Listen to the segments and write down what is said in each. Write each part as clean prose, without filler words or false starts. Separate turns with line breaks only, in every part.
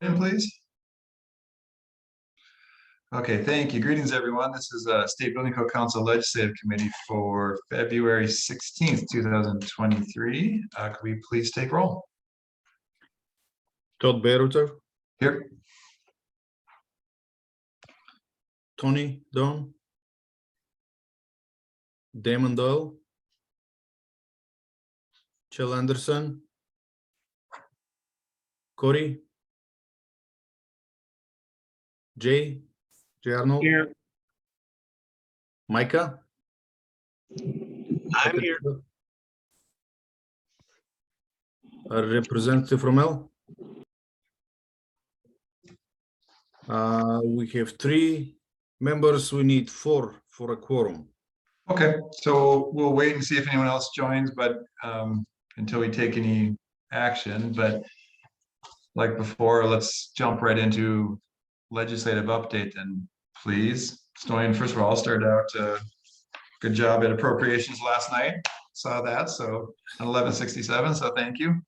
in, please? Okay, thank you. Greetings, everyone. This is State Building Code Council Legislative Committee for February 16th, 2023. Could we please take roll?
Todd Beruter,
Here.
Tony Don, Damon Doyle, Chell Anderson, Corey, Jay Arnold,
Here.
Micah.
I'm here.
A representative from L. We have 3 members. We need 4 for a quorum.
Okay, so we'll wait and see if anyone else joins, but until we take any action. But like before, let's jump right into legislative update then, please. Stoyan, first of all, started out good job at appropriations last night. Saw that, so on 1167, so thank you.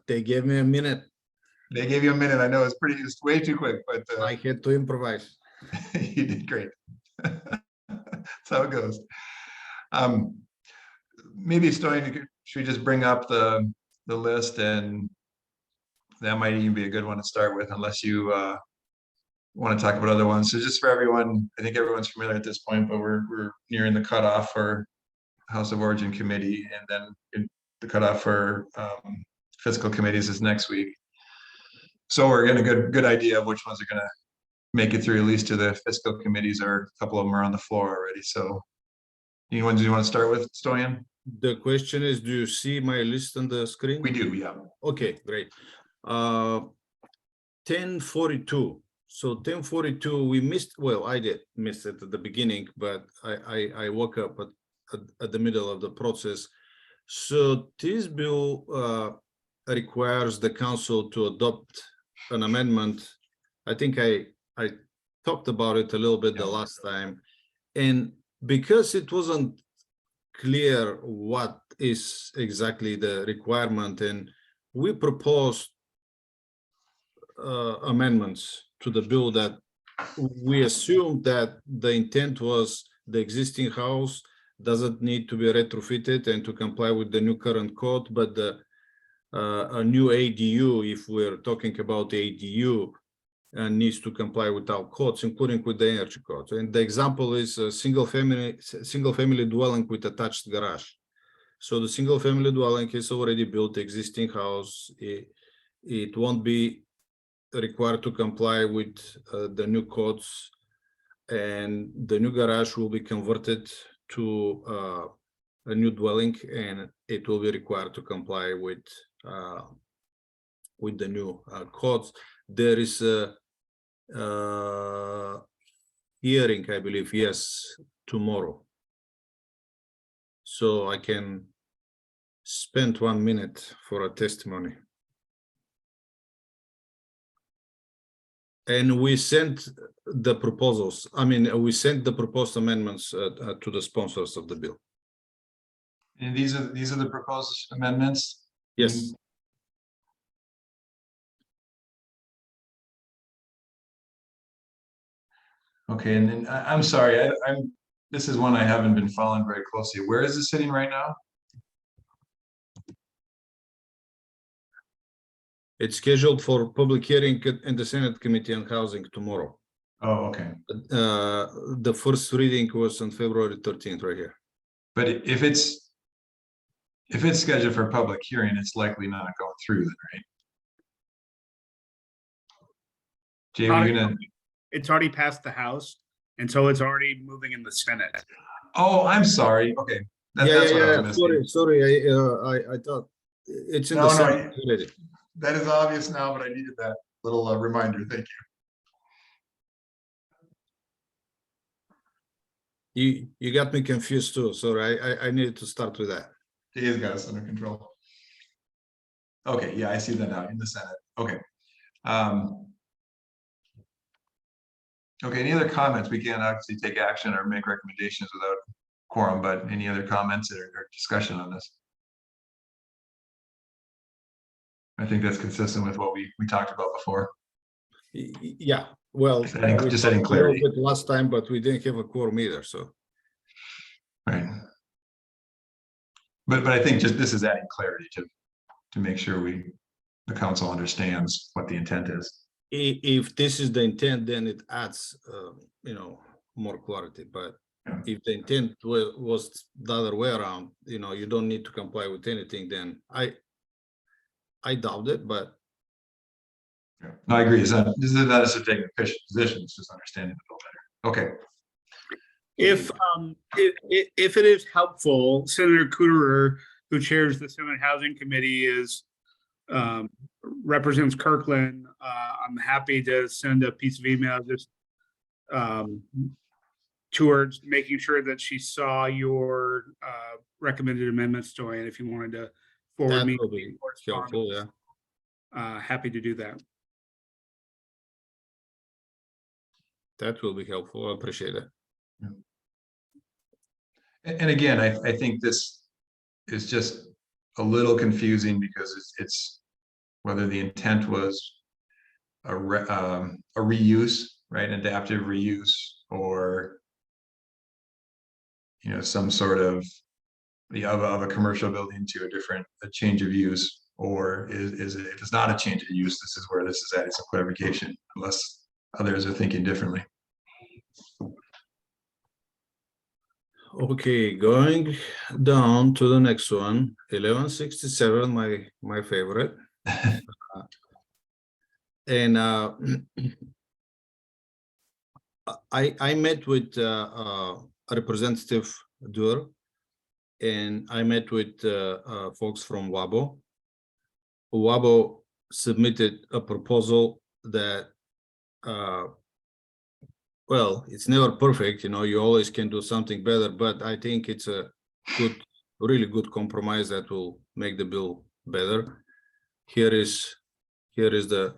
They gave me a minute.
They gave you a minute. I know it's way too quick, but
I had to improvise.
you did great. That's how it goes. Maybe Stoyan, should we just bring up the list, and that might even be a good one to start with, unless you want to talk about other ones. So just for everyone, I think everyone's familiar at this point, but we're nearing the cutoff for House of Origin Committee, and then the cutoff for fiscal committees is next week. So we're getting a good idea of which ones are going to make it through at least to the fiscal committees, or a couple of them are on the floor already. So any ones you want to start with, Stoyan?
The question is, do you see my list on the screen?
We do, yeah.
Okay, great. 1042. So 1042, we missed. Well, I did miss it at the beginning, but I woke up at the middle of the process. So this bill requires the council to adopt an amendment. I think I talked about it a little bit the last time, and because it wasn't clear what is exactly the requirement, and we proposed amendments to the bill that we assumed that the intent was the existing house doesn't need to be retrofitted and to comply with the new current code, but a new ADU, if we're talking about ADU, needs to comply with our codes, including with the energy codes. And the example is a single family dwelling with attached garage. So the single family dwelling is already built, existing house. It won't be required to comply with the new codes, and the new garage will be converted to a new dwelling, and it will be required to comply with the new codes. There is a hearing, I believe, yes, tomorrow. So I can spend 1 minute for a testimony. And we sent the proposals. I mean, we sent the proposed amendments to the sponsors of the bill.
And these are the proposed amendments?
Yes.
Okay, and then I'm sorry, this is one I haven't been following very closely. Where is it sitting right now?
It's scheduled for public hearing in the Senate Committee on Housing tomorrow.
Oh, okay.
The first reading was on February 13th, right here.
But if it's scheduled for public hearing, it's likely not going through then, right? Jay, we're gonna.
It's already passed the House, and so it's already moving in the Senate.
Oh, I'm sorry. Okay, that's what I was missing.
Sorry. I thought it's in the Senate already.
That is obvious now, but I needed that little reminder. Thank
you. You got me confused too. Sorry, I needed to start with that.
Jay has got us under control. Okay, yeah, I see that now in the Senate. Okay. Okay, any other comments? We can't obviously take action or make recommendations without quorum, but any other comments or discussion on this? I think that's consistent with what we talked about before.
Yeah, well,
Just adding-
we
just
talked
adding
a little
clarity.
bit last time, but we didn't have a quorum either, so.
Right. But I think just this is adding clarity to make sure the council understands what the intent is.
If this is the intent, then it adds, you know, more clarity, but
Yeah.
if the intent was the other way around, you know, you don't need to comply with anything, then I doubt it, but
Yeah. No, I agree. This is not necessarily taking a position, it's just understanding it a little better. Okay.
If it is helpful, Senator Cooterer, who chairs the Senate Housing Committee, represents Kirkland. I'm happy to send a piece of email just towards making sure that she saw your recommended amendments, Joanne, if you wanted to forward
that
me
will be helpful, yeah.
happy to do that.
That will be helpful. I appreciate it.
And again, I think this is just a little confusing because it's whether the intent was a reuse, right, adaptive reuse, or you know, some sort of a commercial building to a change of use, or is it, if it's not a change of use, this is where this is adding some clarification, unless others are thinking differently.
Okay, going down to the next one, 1167, my favorite. And I met with Representative Dur, and I met with folks from WABO. WABO submitted a proposal that, well, it's never perfect, you know, you always can do something better, but I think it's a good, really good compromise that will make the bill better. Here is the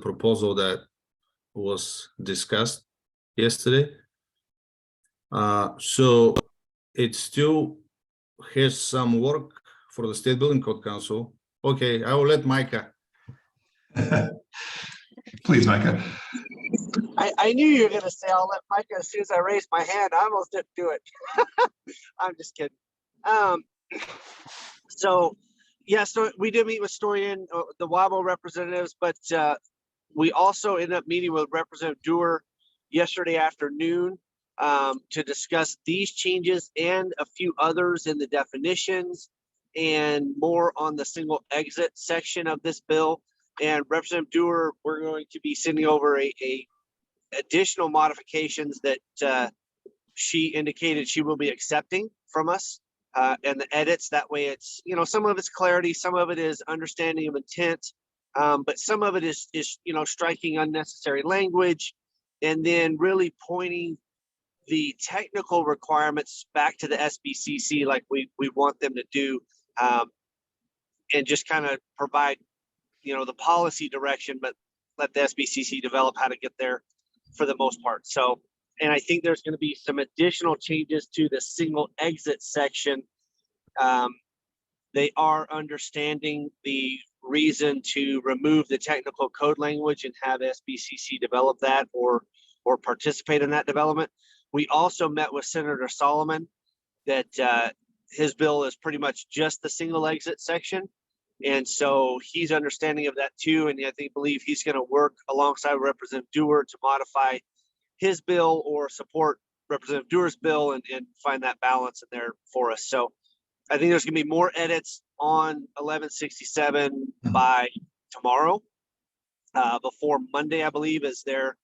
proposal that was discussed yesterday. So it still has some work for the State Building Code Council. Okay, I will let Micah.
Please, Micah.
I knew you were going to say I'll let Micah as soon as I raised my hand. I almost didn't do it. I'm just kidding. So we did meet with Storian, the WABO representatives, but we also ended up meeting with Representative Dewar yesterday afternoon to discuss these changes and a few others in the definitions and more on the single exit section of this bill. And Representative Dewar, we're going to be sending over a additional modifications that she indicated she will be accepting from us, and the edits. That way it's, you know, some of it's clarity, some of it is understanding of intent, but some of it is, you know, striking unnecessary language, and then really pointing the technical requirements back to the SBCC like we want them to do, and just kind of provide, you know, the policy direction, but let the SBCC develop how to get there for the most part. So, and I think there's going to be some additional changes to the single exit section. They are understanding the reason to remove the technical code language and have SBCC develop that or participate in that development. We also met with Senator Solomon that his bill is pretty much just the single exit section. And so he's understanding of that too. And I believe he's going to work alongside Representative Dewar to modify his bill or support Representative Dewar's bill and find that balance in there for us. So I think there's going to be more edits on 1167 by tomorrow. Before Monday, I believe, is their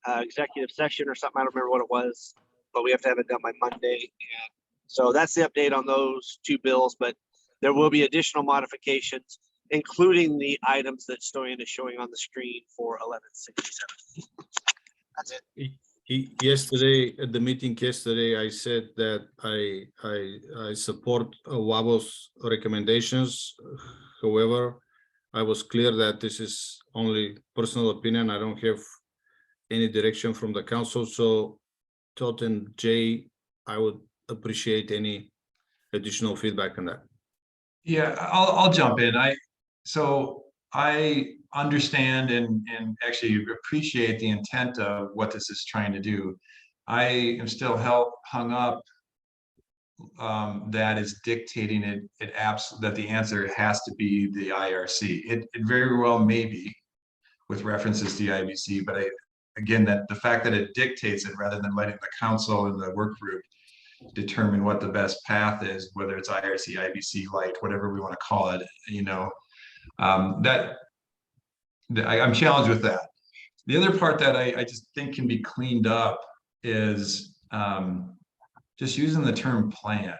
executive session or something. I don't remember what it was, but we have to have it done by Monday. And so that's the update on those two bills. But there will be additional modifications, including the items that Storian is showing on the screen for 1167. That's it.
Yesterday at the meeting yesterday, I said that I support WABO's recommendations. However, I was clear that this is only personal opinion. I don't have any direction from the council. So Todd and Jay, I would appreciate any additional feedback on that.
Yeah, I'll jump in. so I understand and actually appreciate the intent of what this is trying to do. I am still hung up that is dictating that the answer has to be the IRC. It very well may be with references to the IBC, but again, that the fact that it dictates it rather than letting the council and the work group determine what the best path is, whether it's IRC, IBC, light, whatever we want to call it, I'm challenged with that. The other part that I just think can be cleaned up is just using the term plan.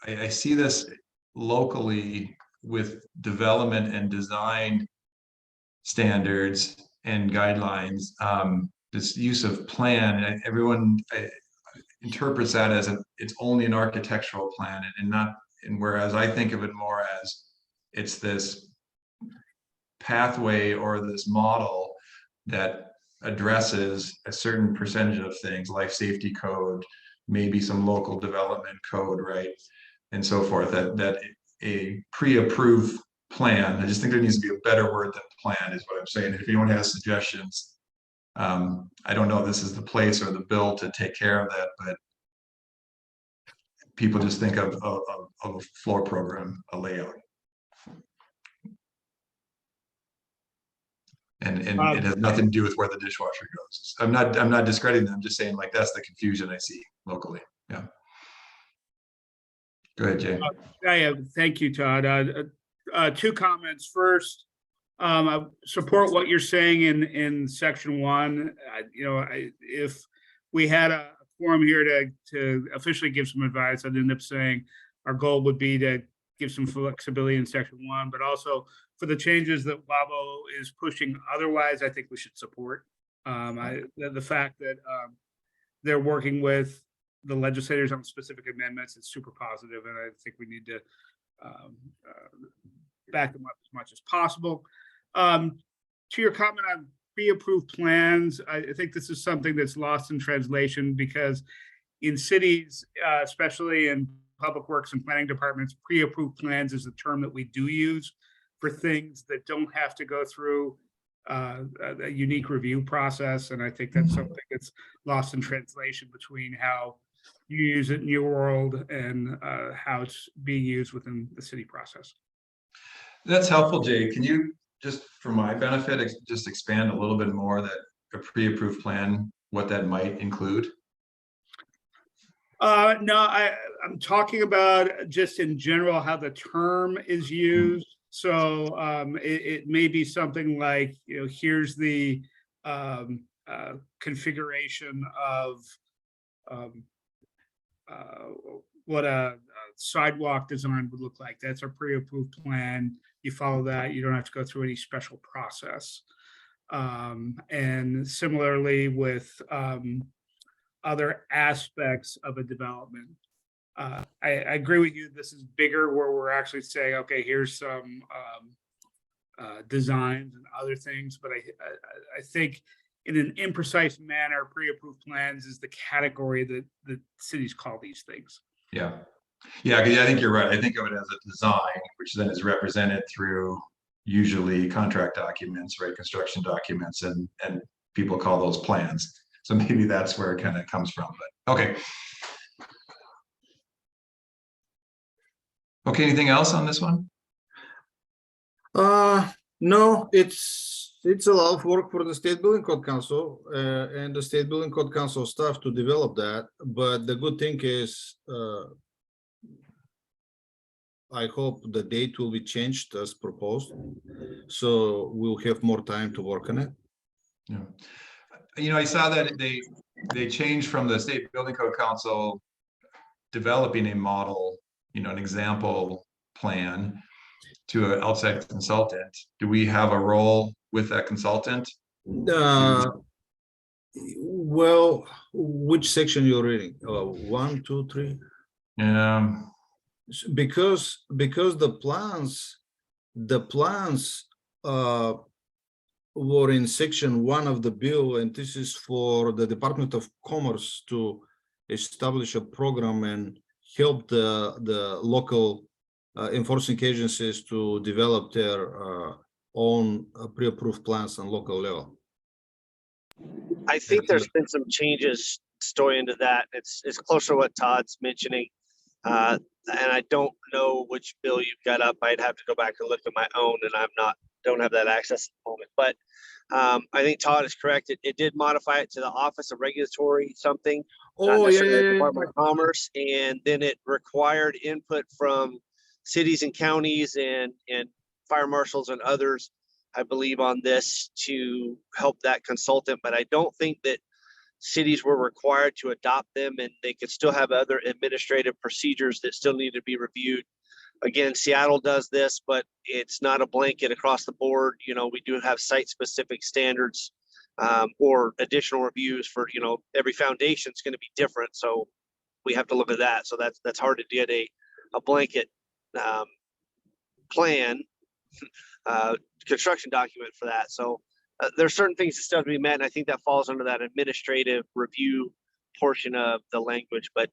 I see this locally with development and design standards and guidelines. This use of plan, everyone interprets that as it's only an architectural plan and whereas I think of it more as it's this pathway or this model that addresses a certain percentage of things, life safety code, maybe some local development code, right? And so forth, that a pre-approved plan. I just think there needs to be a better word than plan is what I'm saying. If anyone has suggestions, I don't know if this is the place or the bill to take care of that, but people just think of a floor program, a layout. And it has nothing to do with where the dishwasher goes. I'm not discrediting them. I'm just saying like that's the confusion I see locally. Yeah. Go ahead, Jay.
Thank you, Todd. Two comments. First, I support what you're saying in section 1. If we had a forum here to officially give some advice, I'd end up saying our goal would be to give some flexibility in section 1, but also for the changes that WABO is pushing otherwise, I think we should support. The fact that they're working with the legislators on specific amendments is super positive, and I think we need to back them up as much as possible. To your comment on pre-approved plans, I think this is something that's lost in translation because in cities, especially in public works and planning departments, pre-approved plans is the term that we do use for things that don't have to go through a unique review process. And I think that's something that's lost in translation between how you use it in your world and how it's being used within the city process.
That's helpful, Jay. Can you just, for my benefit, just expand a little bit more that a pre-approved plan, what that might include?
No, I'm talking about just in general how the term is used. So it may be something like, here's the configuration of what a sidewalk design would look like. That's a pre-approved plan. You follow that, you don't have to go through any special process. And similarly with other aspects of a development. I agree with you. This is bigger where we're actually saying, okay, here's some designs and other things. But I think in an imprecise manner, pre-approved plans is the category that the cities call these things.
Yeah. Yeah, I think you're right. I think of it as a design, which then is represented through usually contract documents, right? Construction documents, and people call those plans. So maybe that's where it kind of comes from, but okay. Okay, anything else on this one?
No, it's a lot of work for the State Building Code Council and the State Building Code Council staff to develop that. But the good thing is, I hope the date will be changed as proposed, so we'll have more time to work on it.
Yeah, I saw that they changed from the State Building Code Council developing a model, an example plan to an outside consultant. Do we have a role with that consultant?
Well, which section you're reading? 1, 2, 3. Because the plans were in section 1 of the bill, and this is for the Department of Commerce to establish a program and help the local enforcing agencies to develop their own pre-approved plans on local level.
I think there's been some changes story into that. It's closer to what Todd's mentioning. And I don't know which bill you've got up. I'd have to go back and look at my own, and don't have that access at the moment. But I think Todd is correct. It did modify it to the Office of Regulatory something, not
Oh,
necessarily the Department of Commerce, and then it required input from cities and counties and fire marshals and others, I believe, on this to help that consultant. But I don't think that cities were required to adopt them, and they could still have other administrative procedures that still need to be reviewed. Again, Seattle does this, but it's not a blanket across the board. You know, we do have site-specific standards or additional reviews for, you know, every foundation is going to be different. So we have to look at that. So that's hard to get a blanket plan, construction document for that. So there's certain things that still have to be met, and I think that falls under that administrative review portion of the language. But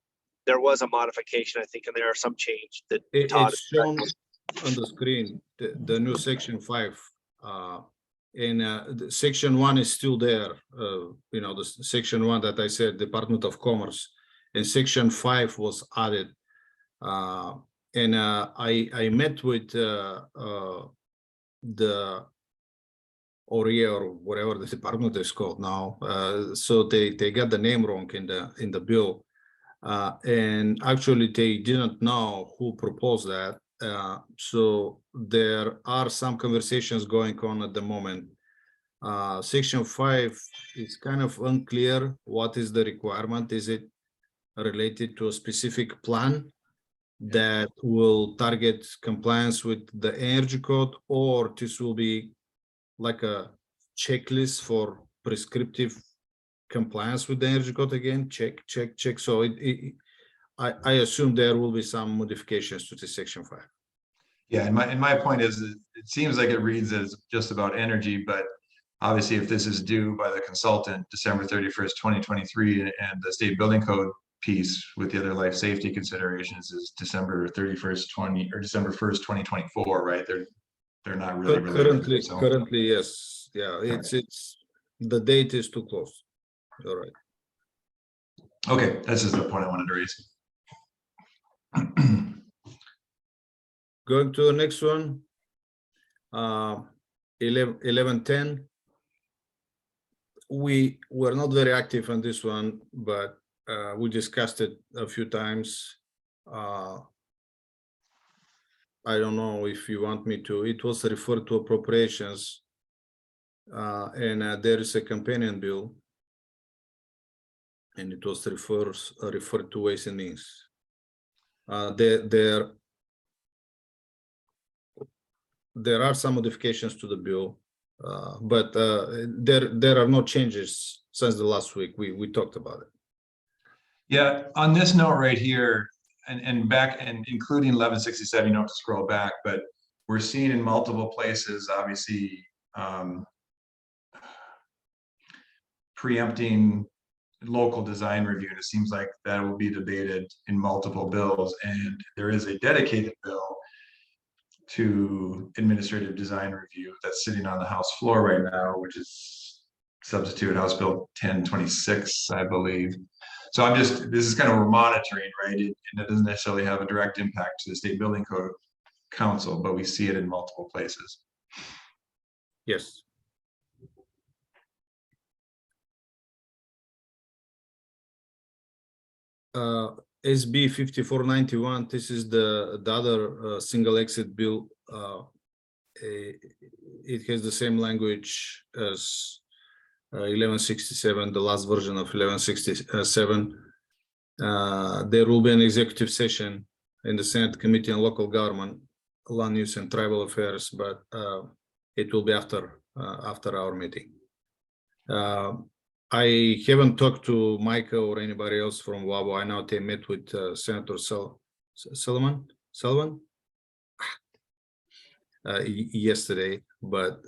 there was a modification, I think, and there are some change that Todd
It's shown on the screen, the new section 5. And section 1 is still there. You know, the section 1 that I said, Department of Commerce, and section 5 was added. And I met with the ORIA, or whatever the department is called now. So they got the name wrong in the bill. And actually they didn't know who proposed that. So there are some conversations going on at the moment. Section 5 is kind of unclear. What is the requirement? Is it related to a specific plan that will target compliance with the energy code, or this will be like a checklist for prescriptive compliance with the energy code? Again, check. So I assume there will be some modifications to the section 5.
Yeah, and my point is, it seems like it reads as just about energy, but obviously if this is due by the consultant December 31st, 2023, and the state building code piece with the other life safety considerations is December 31st, December 1st, 2024, right? They're not really related.
Currently, yes. Yeah, it's the date is too close. All right.
Okay, that's just the point I wanted to raise.
Going to the next one. 1110. We were not very active on this one, but we discussed it a few times. I don't know if you want me to. It was referred to appropriations, and there is a companion bill, and it was referred to Ways and Means. There are some modifications to the bill, but there are no changes since the last week we talked about it.
Yeah, on this note right here, and including 1167, you don't have to scroll back, but we're seeing in multiple places, obviously, preempting local design review. And it seems like that will be debated in multiple bills, and there is a dedicated bill to administrative design review that's sitting on the House floor right now, which is substitute House Bill 1026, I believe. So this is kind of, we're monitoring, right? And it doesn't necessarily have a direct impact to the State Building Code Council, but we see it in multiple places.
Yes. SB 5491, this is the other single exit bill. It has the same language as 1167, the last version of 1167. There will be an executive session in the Senate Committee on Local Government, Land Use and Tribal Affairs, but it will be after our meeting. I haven't talked to Micah or anybody else from WABO. I know they met with Senator Sullivan yesterday, but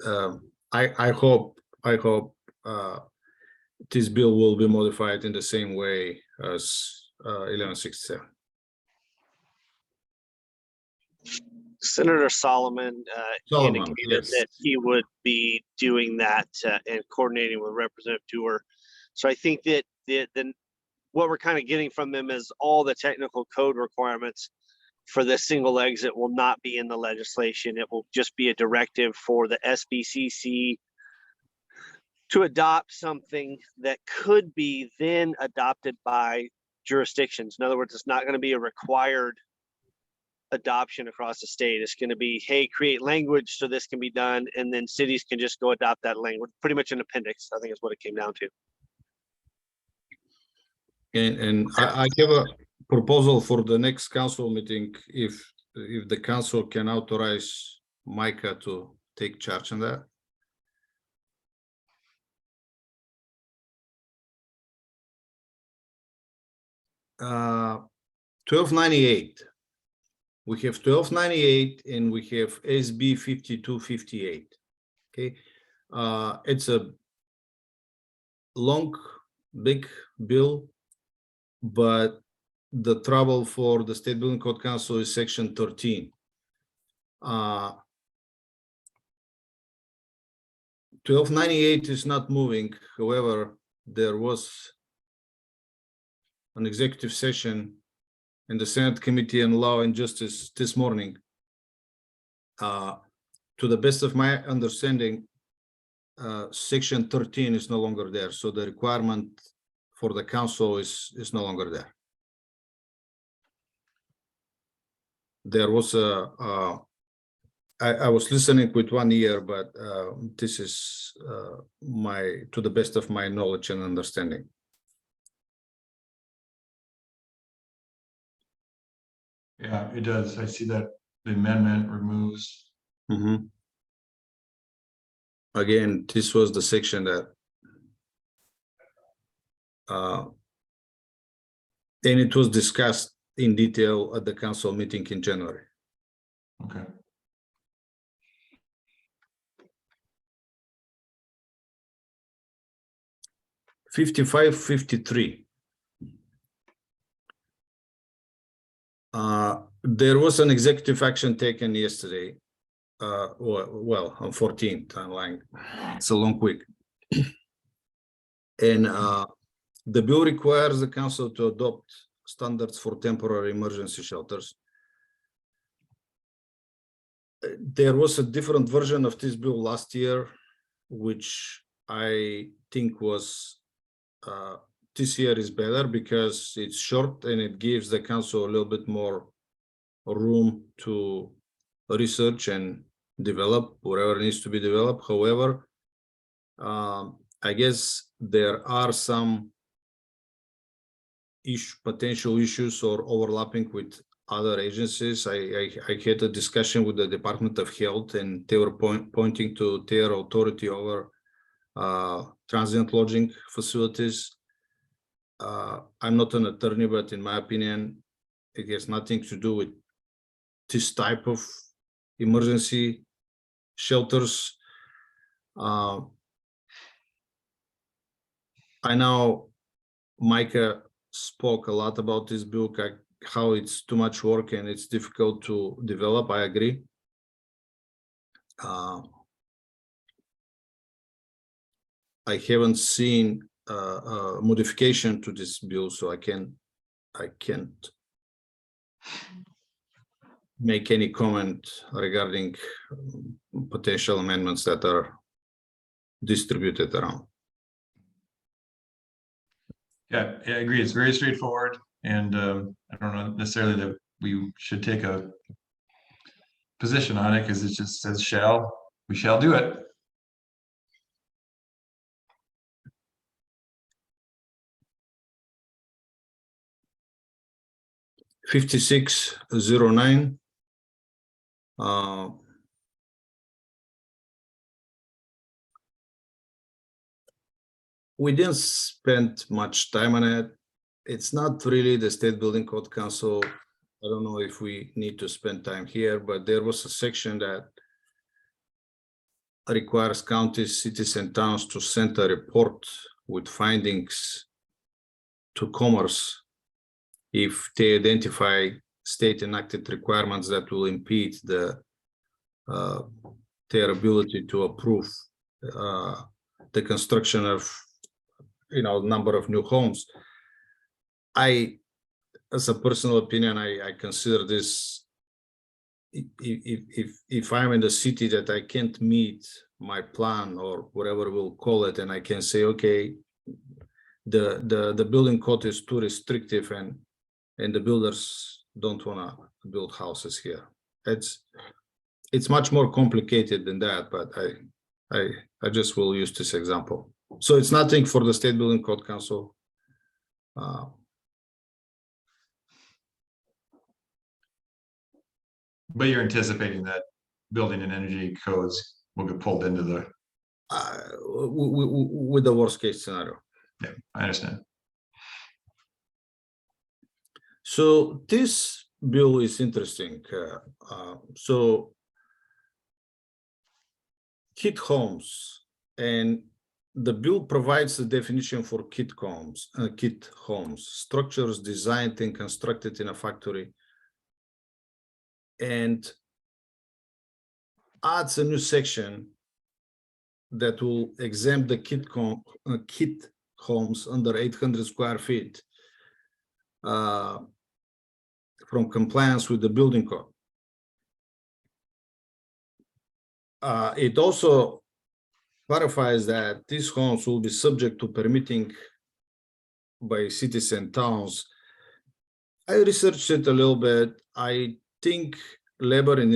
I hope this bill will be modified in the same way as 1167.
Senator Solomon
Solomon,
indicated
yes.
that he would be doing that and coordinating with Representative Dewar. So I think that what we're kind of getting from them is all the technical code requirements for the single exit will not be in the legislation. It will just be a directive for the SBCC to adopt something that could be then adopted by jurisdictions. In other words, it's not going to be a required adoption across the state. It's going to be, hey, create language so this can be done, and then cities can just go adopt that language. Pretty much an appendix, I think is what it came down to.
And I have a proposal for the next council meeting, if the council can authorize Micah to take charge on that. Uh, 1298. We have 1298 and we have SB 5258. Okay, it's a long, big bill, but the trouble for the State Building Code Council is Section 13. 1298 is not moving. However, there was an executive session in the Senate Committee on Law and Justice this morning. To the best of my understanding, Section 13 is no longer there. So the requirement for the council is no longer there. There was I was listening with one ear, but this is to the best of my knowledge and understanding.
Yeah, it does. I see that the amendment removes.
Mm-hmm. Again, this was the section that and it was discussed in detail at the council meeting in January.
Okay.
'55, '53. There was an executive action taken yesterday. Well, on 14th, I'm lying. It's a long week. And the bill requires the council to adopt standards for temporary emergency shelters. There was a different version of this bill last year, which I think was this year is better because it's short and it gives the council a little bit more room to research and develop whatever needs to be developed. However, I guess there are some potential issues or overlapping with other agencies. I had a discussion with the Department of Health, and they were pointing to their authority over transient lodging facilities. I'm not an attorney, but in my opinion, it has nothing to do with this type of emergency shelters. I know Micah spoke a lot about this bill, how it's too much work and it's difficult to develop. I agree. I haven't seen a modification to this bill, so I can't make any comment regarding potential amendments that are distributed around.
Yeah, I agree. It's very straightforward, and I don't know necessarily that we should take a position on it because it just says shall. We shall do it.
'5609. We didn't spend much time on it. It's not really the State Building Code Council. I don't know if we need to spend time here, but there was a section that requires counties, cities, and towns to send a report with findings to Commerce if they identify state enacted requirements that will impede their ability to approve the construction of, number of new homes. As a personal opinion, I consider this, if I'm in the city that I can't meet my plan or whatever we'll call it, and I can say, okay, the building code is too restrictive and the builders don't want to build houses here. It's much more complicated than that, but I just will use this example. So it's nothing for the State Building Code Council.
But you're anticipating that building and energy codes will get pulled into the,
With the worst case scenario.
yeah, I understand.
So this bill is interesting. So kit homes, and the bill provides the definition for kit homes, structures designed and constructed in a factory, and adds a new section that will exempt the kit homes under 800 square feet from compliance with the building code. It also clarifies that these homes will be subject to permitting by cities and towns. I researched it a little bit. I thought labor and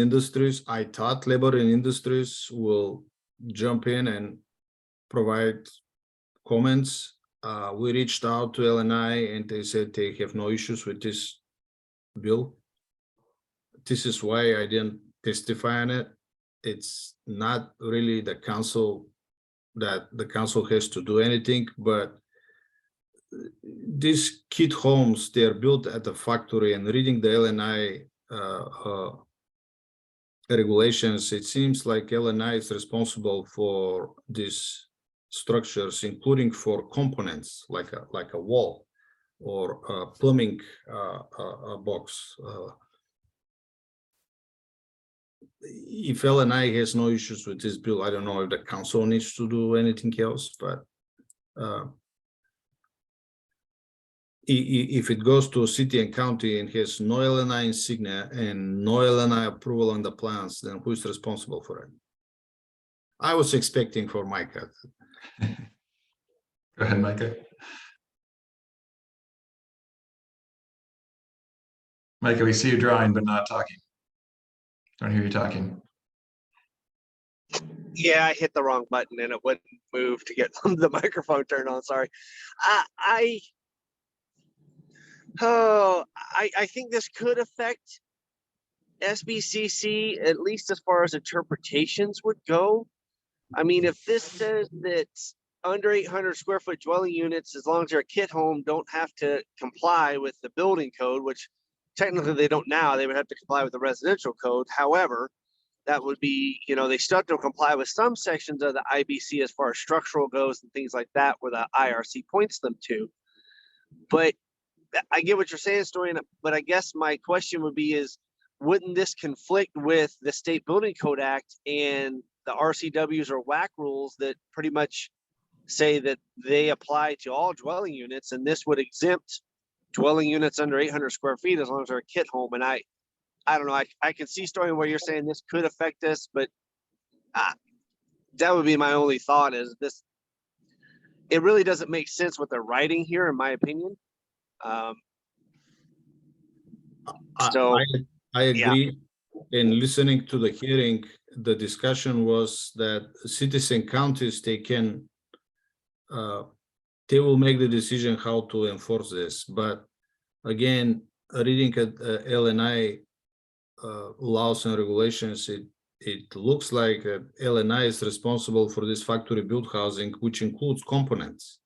industries will jump in and provide comments. We reached out to LNI and they said they have no issues with this bill. This is why I didn't testify on it. It's not really the council that the council has to do anything, but these kit homes, they are built at the factory, and reading the LNI regulations, it seems like LNI is responsible for these structures, including for components like a wall or a plumbing box. If LNI has no issues with this bill, I don't know if the council needs to do anything else, but if it goes to a city and county and has no LNI insignia and no LNI approval on the plans, then who is responsible for it? I was expecting for Micah.
Go ahead, Micah. Micah, we see you drawing, but not talking. Don't hear you talking.
Yeah, I hit the wrong button and it wouldn't move to get the microphone turned on. Sorry. I think this could affect SBCC, at least as far as interpretations would go. I mean, if this says that under 800 square foot dwelling units, as long as they're a kit home, don't have to comply with the building code, which technically they don't now, they would have to comply with the residential code. However, that would be, they still have to comply with some sections of the IBC as far as structural goes and things like that, where the IRC points them to. But I get what you're saying, Storian, but I guess my question would be wouldn't this conflict with the State Building Code Act and the RCWs or WAC rules that pretty much say that they apply to all dwelling units, and this would exempt dwelling units under 800 square feet as long as they're a kit home? And I don't know, I can see, Storian, where you're saying this could affect us, but that would be my only thought is this. It really doesn't make sense what they're writing here, in my opinion. So
I agree. In listening to the hearing, the discussion was that cities and counties, they will make the decision how to enforce this. But again, reading at LNI laws and regulations, it looks like LNI is responsible for this factory built housing, which includes components.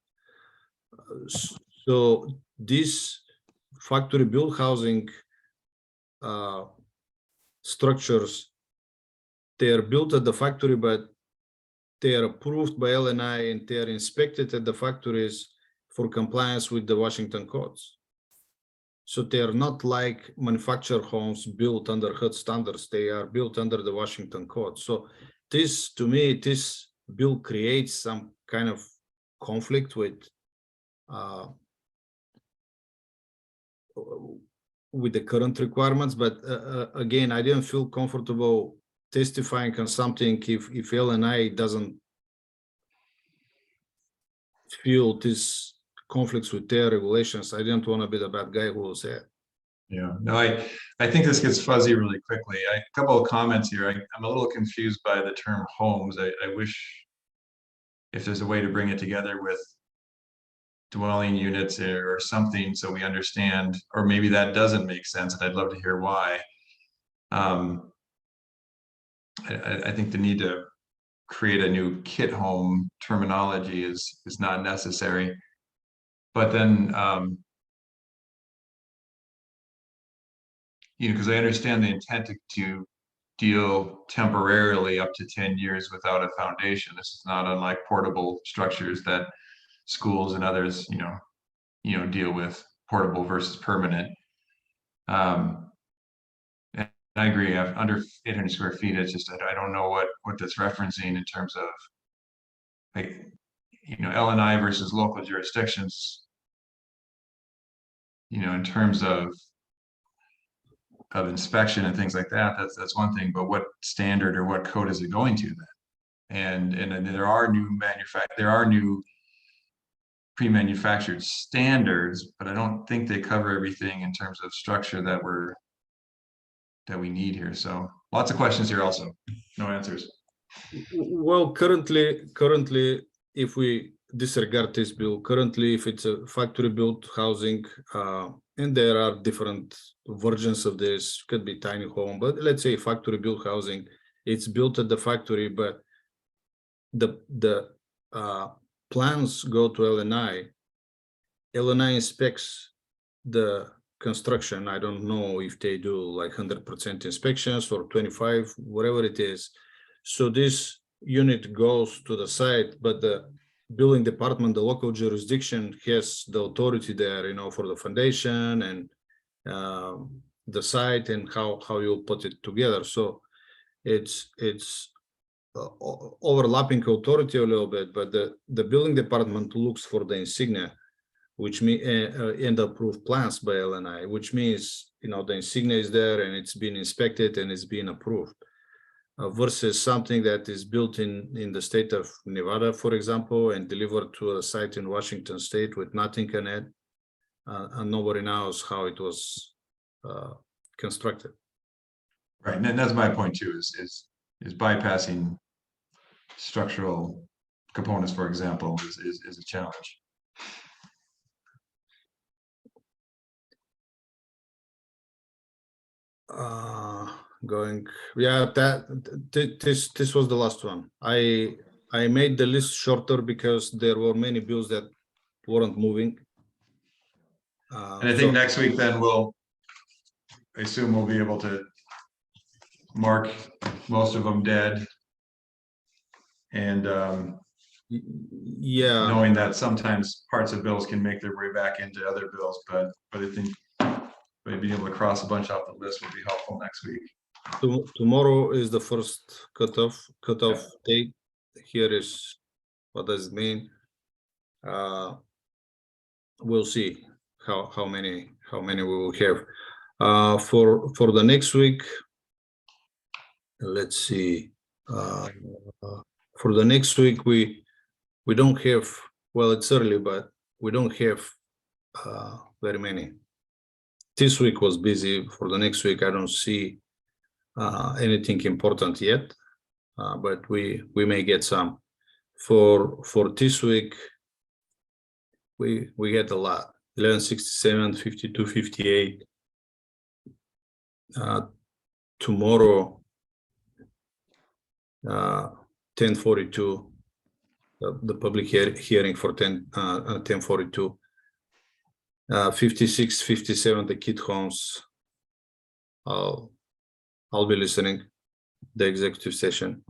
So this factory built housing structures, they are built at the factory, but they are approved by LNI and they are inspected at the factories for compliance with the Washington codes. So they are not like manufactured homes built under HUD standards. They are built under the Washington Code. So this, to me, this bill creates some kind of conflict with the current requirements. But again, I didn't feel comfortable testifying on something if LNI doesn't feel this conflicts with their regulations. I didn't want to be the bad guy who will say it.
Yeah, no, I think this gets fuzzy really quickly. A couple of comments here. I'm a little confused by the term homes. I wish if there's a way to bring it together with dwelling units or something so we understand, or maybe that doesn't make sense, and I'd love to hear why. I think the need to create a new kit home terminology is not necessary. But then because I understand the intent to deal temporarily up to 10 years without a foundation. This is not unlike portable structures that schools and others, deal with, portable versus permanent. And I agree. Under 800 square feet, it's just I don't know what that's referencing in terms of, like, LNI versus local jurisdictions. In terms of inspection and things like that, that's one thing, but what standard or what code is it going to then? And there are new pre-manufactured standards, but I don't think they cover everything in terms of structure that we need here. So lots of questions here also, no answers.
Well, currently, if we disregard this bill, currently, if it's a factory built housing, and there are different versions of this, could be tiny home, but let's say factory built housing, it's built at the factory, but the plans go to LNI. LNI inspects the construction. I don't know if they do like 100% inspections or 25, whatever it is. So this unit goes to the site, but the building department, the local jurisdiction, has the authority there, for the foundation and the site and how you'll put it together. So it's overlapping authority a little bit, but the building department looks for the insignia, which mean and approved plans by LNI, which means the insignia is there and it's been inspected and it's been approved. Versus something that is built in the state of Nevada, for example, and delivered to a site in Washington state with nothing on it, and nobody knows how it was constructed.
Right, and that's my point too, is bypassing structural components, for example, is a challenge.
This was the last one. I made the list shorter because there were many bills that weren't moving.
And I think next week then I assume we'll be able to mark most of them dead. And
yeah,
knowing that sometimes parts of bills can make their way back into other bills, but I think being able to cross a bunch off the list will be helpful next week.
Tomorrow is the first cutoff date. Here is what does it mean. We'll see how many we will have for the next week. Let's see. For the next week, we don't have, well, it's early, but we don't have very many. This week was busy. For the next week, I don't see anything important yet, but we may get some. For this week, we get a lot. 1167, 52, 58. Tomorrow, 1042. The public hearing for 1042. 56, 57, the kid homes. I'll be listening, the executive session.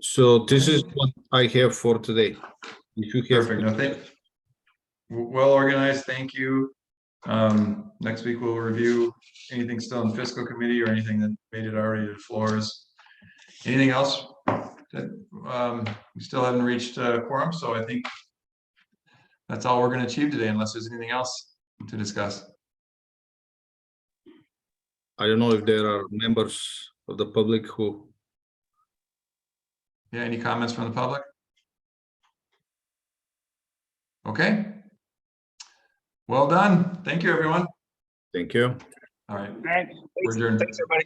So this is what I have for today. If you have
Perfect. No, well organized. Thank you. Next week we'll review anything still in fiscal committee or anything that made it already to the floors. Anything else that we still haven't reached quorum, so I think that's all we're going to achieve today, unless there's anything else to discuss.
I don't know if there are members of the public who.
Yeah, any comments from the public? Okay. Well done. Thank you, everyone.
Thank you.
All right.
Thanks.
We're adjourned.
Thanks, everybody.